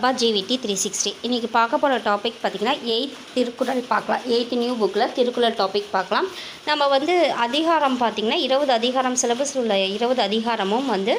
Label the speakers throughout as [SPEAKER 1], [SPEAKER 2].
[SPEAKER 1] அப்பா ஜிவிடி 360. இன்றைக்கி பார்க்க போகிற டாபிக் பார்த்திங்கன்னா 8th திருக்குறள் பார்க்கலாம். 8th நியூ புக்கில் திருக்குறள் டாபிக் பார்க்கலாம். நம்ம வந்து அதிகாரம் பார்த்திங்கன்னா 20 அதிகாரம், சிலபஸில் உள்ள 20 அதிகாரமும் வந்து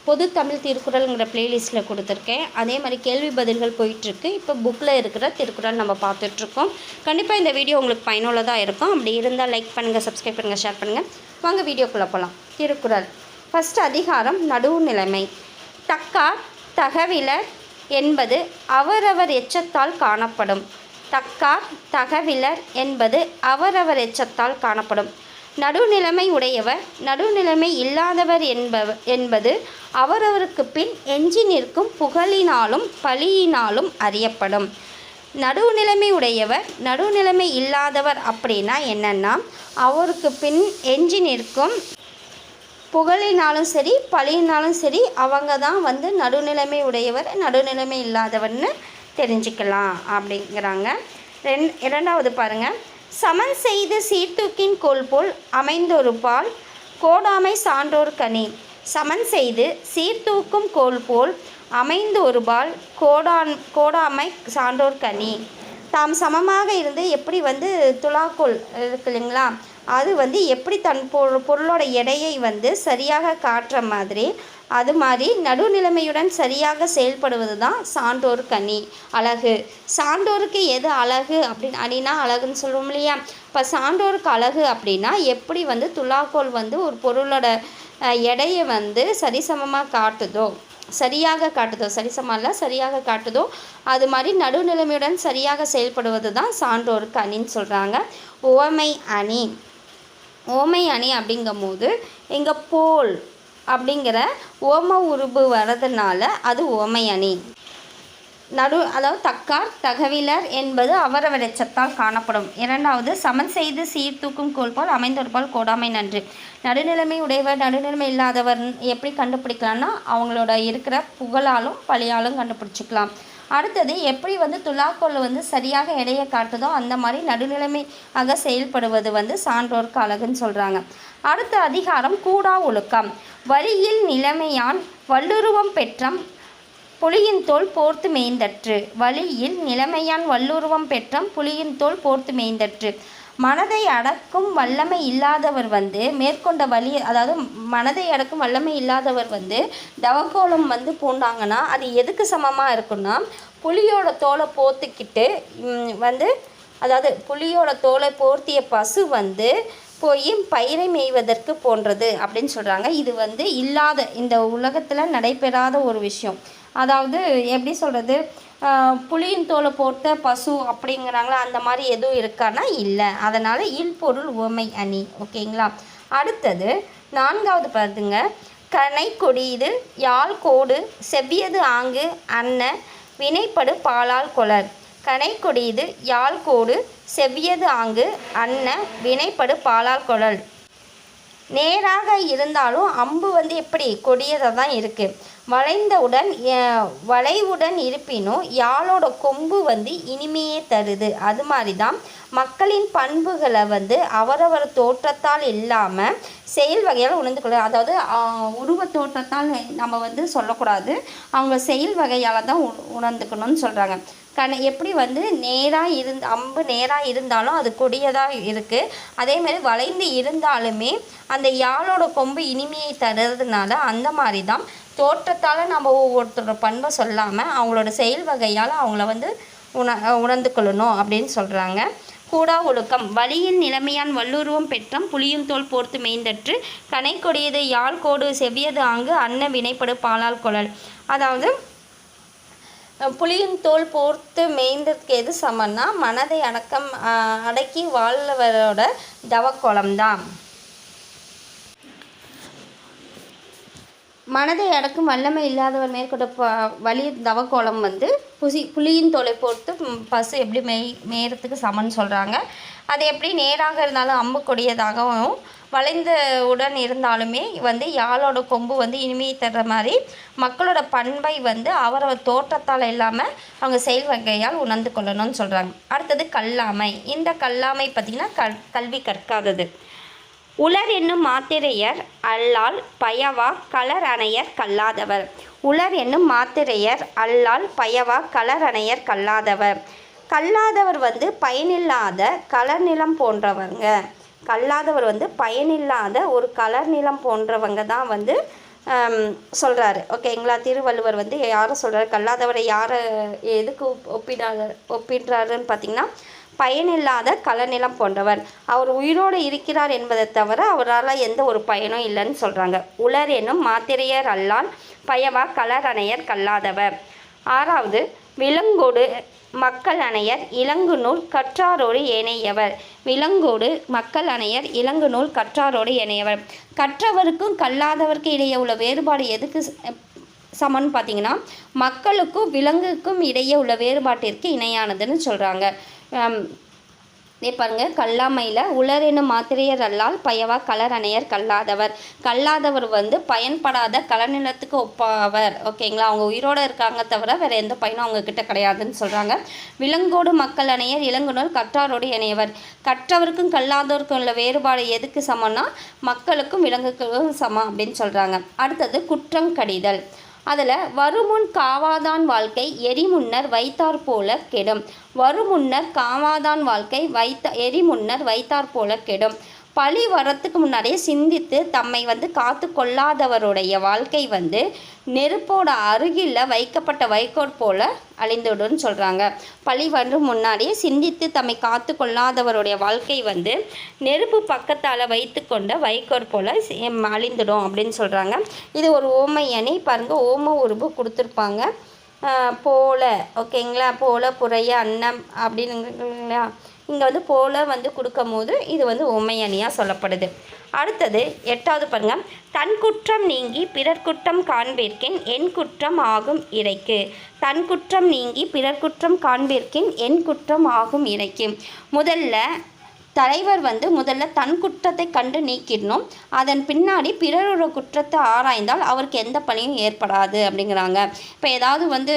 [SPEAKER 1] பொது தமிழ் திருக்குறள்ங்கிற ப்ளேலிஸ்ட்டில் கொடுத்துருக்கேன். அதே மாதிரி கேள்வி பதில்கள் போயிட்டுருக்கு. இப்போ புக்கில் இருக்கிற திருக்குறள் நம்ம பார்த்துட்ருக்கோம். கண்டிப்பாக இந்த வீடியோ உங்களுக்கு பயனுள்ளதாக இருக்கும். அப்படி இருந்தால் லைக் பண்ணுங்கள், சப்ஸ்கிரைப் பண்ணுங்கள், ஷேர் பண்ணுங்கள். வாங்க வீடியோக்குள்ளே போகலாம். திருக்குறள் ஃபஸ்ட் அதிகாரம் நடுவுநிலைமை. தக்கார் தகவிலர் என்பது அவரவர் எச்சத்தால் காணப்படும். தக்கார் தகவிலர் என்பது அவரவர் எச்சத்தால் காணப்படும். நடுநிலைமை உடையவர் நடுநிலைமை இல்லாதவர் என்பது அவரவருக்கு பின் எஞ்சி நிற்கும் புகழினாலும் பழியினாலும் அறியப்படும். நடுநிலைமை உடையவர் நடுநிலைமை இல்லாதவர் அப்படின்னா என்னென்னா, அவருக்கு பின் எஞ்சி நிற்கும் புகழினாலும் சரி பழியினாலும் சரி அவங்க தான் வந்து நடுநிலைமை உடையவர், நடுநிலைமை இல்லாதவர்னு தெரிஞ்சுக்கலாம் அப்படிங்கிறாங்க. இரண்டாவது பாருங்கள். சமன் செய்து சீர்தூக்கின் கோல் போல் அமைந்தொரு பால் கோடாமை சான்றோர் கனி. சமன் செய்து சீர்தூக்கும் கோல் போல் அமைந்து ஒரு பால் கோடாமை சான்றோர் கனி. தாம் சமமாக இருந்து எப்படி வந்து துலாக்கோல் இருக்கு இல்லைங்களா, அது வந்து எப்படி தன் பொருளோட எடையை வந்து சரியாக காட்டுற மாதிரி, அது மாதிரி நடுநிலைமையுடன் சரியாக செயல்படுவது தான் சான்றோர் கனி, அழகு. சான்றோருக்கு எது அழகு அப்படின்னா அழகுன்னு சொல்லுவோம் இல்லையா. இப்போ சான்றோருக்கு அழகு அப்படின்னா எப்படி வந்து துலாக்கோல் வந்து ஒரு பொருளோட எடையை வந்து சரிசமமாக காட்டுதோ, சரியாக காட்டுதோ, சரியாக காட்டுதோ, அது மாதிரி நடுநிலைமையுடன் சரியாக செயல்படுவது தான் சான்றோருக்கு அணின்னு சொல்கிறாங்க. உவமை அணி. ஓமை அணி அப்படிங்கும்போது இங்கே போல் அப்படிங்கிற ஓம உருபு வர்றதுனால அது ஓமை அணி. அதாவது தக்கார் தகவிலர் என்பது அவரவர் எச்சத்தால் காணப்படும். இரண்டாவது, சமன் செய்து சீர்தூக்கும் கோல் போல் அமைந்தொரு போல் கோடாமை நன்று. நடுநிலைமை உடையவர் நடுநிலைமை இல்லாதவர் எப்படி கண்டுபிடிக்கலாம்னா, அவங்களோட இருக்கிற புகழாலும் பழியாலும் கண்டுபிடிச்சிக்கலாம். அடுத்தது, எப்படி வந்து துலாக்கோல் வந்து சரியாக எடையை காட்டுதோ அந்த மாதிரி நடுநிலைமையாக செயல்படுவது வந்து சான்றோருக்கு அழகுன்னு சொல்கிறாங்க. அடுத்த அதிகாரம் கூடா ஒழுக்கம். வழியில் நிலைமையான் வல்லுருவம் பெற்றம் புலியின் தோல் போர்த்து மேய்ந்தற்று. வழியில் நிலைமையான் வல்லுருவம் பெற்றம் புலியின் தோல் போர்த்து மேய்ந்தற்று. மனதை அடக்கும் வல்லமை இல்லாதவர் வந்து மேற்கொண்ட வழி, அதாவது மனதை அடக்கும் வல்லமை இல்லாதவர் வந்து தவக்கோலம் வந்து பூண்டாங்கன்னா அது எதுக்கு சமமாக இருக்குன்னா, புலியோட தோலை போர்த்திக்கிட்டு வந்து, அதாவது புலியோட தோலை போர்த்திய பசு வந்து போய் பயிரை மேய்வதற்கு போன்றது அப்படின்னு சொல்கிறாங்க. இது வந்து இல்லாத, இந்த உலகத்தில் நடைபெறாத ஒரு விஷயம். அதாவது எப்படி சொல்கிறது, புலியின் தோலை போர்த்த பசு அப்படிங்கிறாங்களா, அந்த மாதிரி எதுவும் இருக்கான்னா இல்லை. அதனால் இல்பொருள் உவமை அணி. ஓகேங்களா. அடுத்தது நான்காவது பாருங்க. கனை கொடியது யாழ் கோடு செவ்வியது ஆங்கு அன்ன வினைப்படு பாலால் கொளர். கனை கொடியது யாழ் கோடு செவ்வியது ஆங்கு அன்ன வினைப்படு பாலால் கொளல். நேராக இருந்தாலும் அம்பு வந்து எப்படி கொடியதாக தான் இருக்குது. வளைவுடன் இருப்பினும் யாழோட கொம்பு வந்து இனிமையே தருது. அது மாதிரி தான் மக்களின் பண்புகளை வந்து அவரவர் தோற்றத்தால் இல்லாமல் செயல் வகையால் உணர்ந்து கொள்ள. அதாவது உருவ தோற்றத்தால் நம்ம வந்து சொல்லக்கூடாது, அவங்க செயல் வகையால் தான் உணர்ந்துக்கணும்னு சொல்கிறாங்க. எப்படி வந்து அம்பு நேராக இருந்தாலும் அது கொடியதாக இருக்குது. அதேமாதிரி வளைந்து இருந்தாலுமே அந்த யாழோட கொம்பு இனிமையை தருறதுனால அந்த மாதிரி தான் தோற்றத்தால் நம்ம ஒவ்வொருத்தரோட பண்பை சொல்லாமல் அவங்களோட செயல் வகையால் அவங்கள வந்து உணர்ந்து கொள்ளணும் அப்படின்னு சொல்கிறாங்க. கூடா ஒழுக்கம். வழியில் நிலைமையான் வல்லுருவம் பெற்றம் புலியும் தோல் போர்த்து மேய்ந்தற்று. கனை கொடியது யாழ் கோடு செவ்வியது ஆங்கு அன்ன வினைப்படு பாலால் கொளல். அதாவது புலியின் தோல் போர்த்து மேய்ந்ததுக்கு எது சமன்னா, மனதை அடக்கி வாழ்வரோட தவக்கோலம்தான். மனதை அடக்கும் வல்லமை இல்லாதவர் மேற்கொண்ட வழி தவக்கோலம் வந்து புலியின் தோலை போர்த்து பசு எப்படி மேயறதுக்கு சமன்னு சொல்கிறாங்க. அது எப்படி நேராக இருந்தாலும் அம்பு கொடியதாகவும் வளைந்த உடன் இருந்தாலுமே வந்து யாழோட கொம்பு வந்து இனிமையை தர்ற மாதிரி மக்களோட பண்பை வந்து அவரவர் தோற்றத்தால் இல்லாமல் அவங்க செயல் வகையால் உணர்ந்து கொள்ளணும்னு சொல்கிறாங்க. அடுத்தது கல்லாமை. இந்த கல்லாமை பார்த்திங்கன்னா கல்வி கற்காதது. உலர் என்னும் மாத்திரையர் அல்லால் பயவா கலர் அணையர் கல்லாதவர். உலர் என்னும் மாத்திரையர் அல்லால் பயவா கலரணையர் கல்லாதவர். கல்லாதவர் வந்து பயனில்லாத கலர் நிலம் போன்றவங்க. கல்லாதவர் வந்து பயனில்லாத ஒரு கலர் நிலம் போன்றவங்க தான் வந்து சொல்கிறாரு. ஓகேங்களா. திருவள்ளுவர் வந்து யாரை சொல்கிறாரு, கல்லாதவரை யாரை எதுக்கு ஒப்பிடுறாருன்னு பார்த்திங்கன்னா, பயனில்லாத கலநிலம் போன்றவர். அவர் உயிரோடு இருக்கிறார் என்பதை தவிர அவரால் எந்த ஒரு பயனும் இல்லைன்னு சொல்கிறாங்க. உலர் என்னும் மாத்திரையர் அல்லால் பயவா கலரணையர் கல்லாதவர். 6வது, விலங்கோடு மக்கள் அணையர் இலங்கு நூல் கற்றாரோடு ஏனையவர். விலங்கோடு மக்கள் அணையர் இலங்கு நூல் கற்றாரோடு ஏனையவர். கற்றவருக்கும் கல்லாதவருக்கு இடையே உள்ள வேறுபாடு எதுக்கு சமன்னு பார்த்தீங்கன்னா, மக்களுக்கும் விலங்குக்கும் இடையே உள்ள வேறுபாட்டிற்கு இணையானதுன்னு சொல்கிறாங்க. பாருங்க, கல்லாமையில் உலர் என்னும் மாத்திரையர் அல்லால் பயவா கலர் அணையர் கல்லாதவர். கல்லாதவர் வந்து பயன்படாத கலநிலத்துக்கு ஒப்பாவர். ஓகேங்களா. அவங்க உயிரோடு இருக்காங்க தவிர வேறு எந்த பயனும் அவங்கக்கிட்ட கிடையாதுன்னு சொல்கிறாங்க. விலங்கோடு மக்கள் அணையர் இளங்குநூல் கற்றாரோடு இணையவர். கற்றவருக்கும் கல்லாதவருக்கும் உள்ள வேறுபாடு எதுக்கு சமம்னா, மக்களுக்கும் விலங்குக்கும் சமம் அப்படின்னு சொல்கிறாங்க. அடுத்தது குற்றங்கடிதல். அதில் வருமுன் காவாதான் வாழ்க்கை எரிமுன்னர் வைத்தார் போல கெடும். வருமுன்னர் காவாதான் வாழ்க்கை எரிமுன்னர் வைத்தார் போல கெடும். பழி வரத்துக்கு முன்னாடியே சிந்தித்து தம்மை வந்து காத்து கொள்ளாதவருடைய வாழ்க்கை வந்து நெருப்போட அருகில் வைக்கப்பட்ட வைக்கோல் போல அழிந்துடுன்னு சொல்கிறாங்க. பழி வரும் முன்னாடியே சிந்தித்து தம்மை காத்து கொள்ளாதவருடைய வாழ்க்கை வந்து நெருப்பு பக்கத்தால் வைத்து கொண்ட வைக்கோல் போல அழிந்துடும் அப்படின்னு சொல்கிறாங்க. இது ஒரு ஓமை அணி. பாருங்கள், ஓம உருபு கொடுத்துருப்பாங்க. போல, ஓகேங்களா. போல புறைய அன்னம் அப்படின்னுங்களா. இங்கே வந்து போல வந்து கொடுக்கும் போது இது வந்து உண்மை அணியாக சொல்லப்படுது. அடுத்தது 8வது பாருங்க, தன் குற்றம் நீங்கி பிறர் குற்றம் காண்பிற்கின் என் குற்றம் ஆகும் இறைக்கு. தன் குற்றம் நீங்கி பிறர் குற்றம் காண்பிற்கின் என் குற்றம் ஆகும் இறைக்கு. தலைவர் வந்து முதல்ல தன் குற்றத்தை கண்டு நீக்கிடணும். அதன் பின்னாடி பிறரோட குற்றத்தை ஆராய்ந்தால் அவருக்கு எந்த பழியும் ஏற்படாது அப்படிங்கிறாங்க. இப்போ ஏதாவது வந்து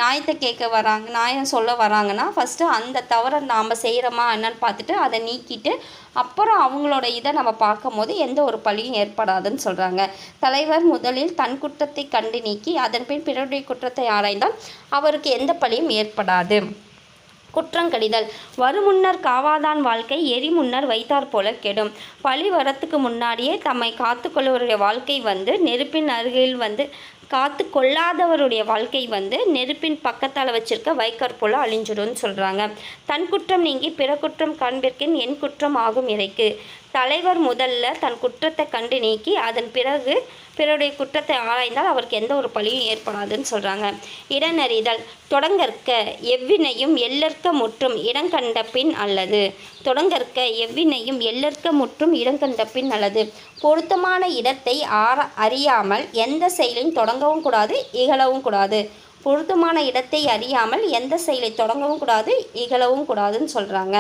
[SPEAKER 1] நியாயத்தை கேட்க வராங்க, நியாயம் சொல்ல வராங்கன்னா ஃபஸ்ட்டு அந்த தவறை நாம் செய்கிறோமா என்னன்னு பார்த்துட்டு அதை நீக்கிட்டு அப்புறம் அவங்களோட இதை நம்ம பார்க்கும் போது எந்த ஒரு பழியும் ஏற்படாதுன்னு சொல்கிறாங்க. தலைவர் முதலில் தன் குற்றத்தை கண்டு நீக்கி அதன் பின் பிறருடைய குற்றத்தை ஆராய்ந்தால் அவருக்கு எந்த பழியும் ஏற்படாது. குற்றங்கடிதல். வருமுன்னர் காவாதான் வாழ்க்கை எரிமுன்னர் வைத்தார் போல கெடும். பழி வரத்துக்கு முன்னாடியே தம்மை காத்து கொள்வருடைய வாழ்க்கை வந்து நெருப்பின் அருகில் வந்து காத்து கொள்ளாதவருடைய வாழ்க்கை வந்து நெருப்பின் பக்கத்தால் வச்சிருக்க வைக்கற் போல அழிஞ்சிடும்னு சொல்கிறாங்க. தன் குற்றம் நீங்கி பிற குற்றம் காண்பிற்கின் என் குற்றம் ஆகும் இறைக்கு. தலைவர் முதல்ல தன் குற்றத்தை கண்டு நீக்கி அதன் பிறகு பிறருடைய குற்றத்தை ஆராய்ந்தால் அவருக்கு எந்த ஒரு பழியும் ஏற்படாதுன்னு சொல்கிறாங்க. இடனறிதல். தொடங்கற்க எவ்வினையும் எல்லற்க முற்றும் இடங்கண்ட பின் அல்லது. தொடங்கற்க எவ்வினையும் எல்லற்க முற்றும் இடங்கண்ட பின் அல்லது. பொருத்தமான இடத்தை அறியாமல் எந்த செயலையும் தொடங்கவும் கூடாது இகழவும் கூடாது. பொருத்தமான இடத்தை அறியாமல் எந்த செயலை தொடங்கவும் கூடாது இகழவும் கூடாதுன்னு சொல்கிறாங்க.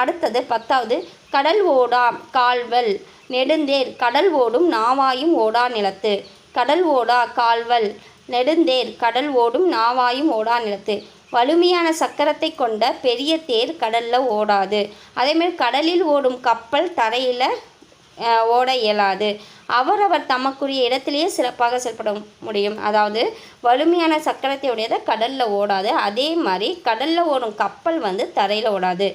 [SPEAKER 1] அடுத்தது 10வது, கடல் ஓடா கால்வல் நெடுந்தேர் கடல் ஓடும் நாவாயும் ஓடா நிலத்து. கடல் ஓடா கால்வல் நெடுந்தேர் கடல் ஓடும் நாவாயும் ஓடா நிலத்து. வலிமையான சக்கரத்தை கொண்ட பெரிய தேர் கடலில் ஓடாது. அதேமாதிரி கடலில் ஓடும் கப்பல் தரையில் ஓட இயலாது. அவரவர் தமக்குரிய இடத்திலேயே சிறப்பாக செயல்பட முடியும். அதாவது வலிமையான சக்கரத்தை உடையதை கடலில் ஓடாது. அதே மாதிரி கடலில் ஓடும் கப்பல் வந்து தரையில் ஓடாது.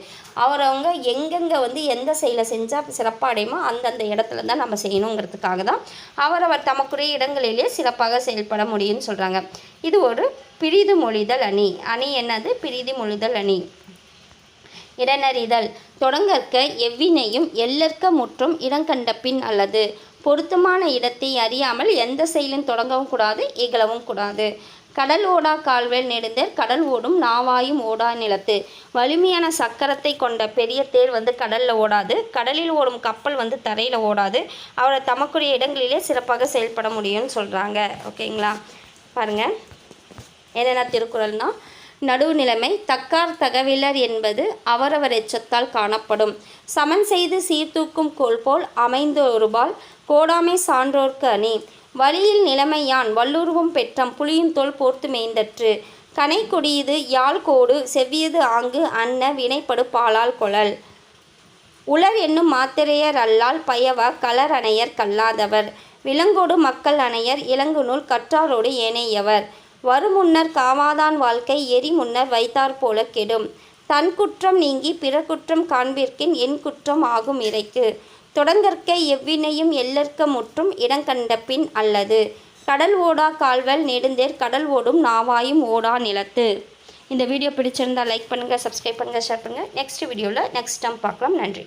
[SPEAKER 1] அவரவங்க எங்கெங்கே வந்து எந்த செயலை செஞ்சால் சிறப்பாக அடையுமோ அந்தந்த இடத்துல தான் நம்ம செய்யணுங்கிறதுக்காக தான் அவரவர் தமக்குரிய இடங்களிலேயே சிறப்பாக செயல்பட முடியும்னு சொல்கிறாங்க. இது ஒரு பிரிது மொழிதல் அணி. அணி என்னது? பிரிது மொழிதல் அணி. இடனறிதல். தொடங்கற்க எவ்வினையும் எல்லற்க முற்றும் இடங்கண்ட பின் அல்லது. பொருத்தமான இடத்தை அறியாமல் எந்த செயலும் தொடங்கவும் கூடாது இகழவும் கூடாது. கடல் ஓடா கால்வேல் நெடுந்தேர் கடல் ஓடும் நாவாயும் ஓடா நிலத்து. வலிமையான சக்கரத்தை கொண்ட பெரிய தேர் வந்து கடலில் ஓடாது. கடலில் ஓடும் கப்பல் வந்து தரையில் ஓடாது. அவரை தமக்குரிய இடங்களிலே சிறப்பாக செயல்பட முடியும்னு சொல்கிறாங்க. ஓகேங்களா. பாருங்கள், என்னென்ன திருக்குறள்னா, நடுவுநிலைமை. தக்கார் தகவிலர் என்பது அவரவர் எச்சத்தால் காணப்படும். சமன் செய்து சீர்தூக்கும் கோல் போல் அமைந்தொருபால் கோடாமை சான்றோர்க்கு அணி. வழியில் நிலைமையான் வல்லுருவம் பெற்றம் புலியின் தோல் போர்த்து மேய்ந்தற்று. கனை கொடியது யாழ் கோடு செவ்வியது ஆங்கு அன்ன வினைப்படு பாலால் கொளல். உலர் என்னும் மாத்திரையர் அல்லால் பயவ கலர் அணையர் கல்லாதவர். விலங்கோடு மக்கள் அணையர் இளங்குநூல் கற்றாரோடு ஏனையவர். வருமுன்னர் காவாதான் வாழ்க்கை எரிமுன்னர் வைத்தாற் போல கெடும். தன் குற்றம் நீங்கி பிற குற்றம் காண்பிற்கின் என் குற்றம் ஆகும் இறைக்கு. தொடங்கற்க எவ்வினையும் எல்லற்க முற்றும் இடங்கண்ட பின் அல்லது. கடல் ஓடா கால்வல் நெடுந்தேர் கடல் ஓடும் நாவாயும் ஓடா நிலத்து. இந்த வீடியோ பிடிச்சிருந்தால் லைக் பண்ணுங்கள், சப்ஸ்கிரைப் பண்ணுங்கள், ஷேர் பண்ணுங்கள். நெக்ஸ்ட் வீடியோவில் நெக்ஸ்ட் டைம் பார்க்கலாம். நன்றி.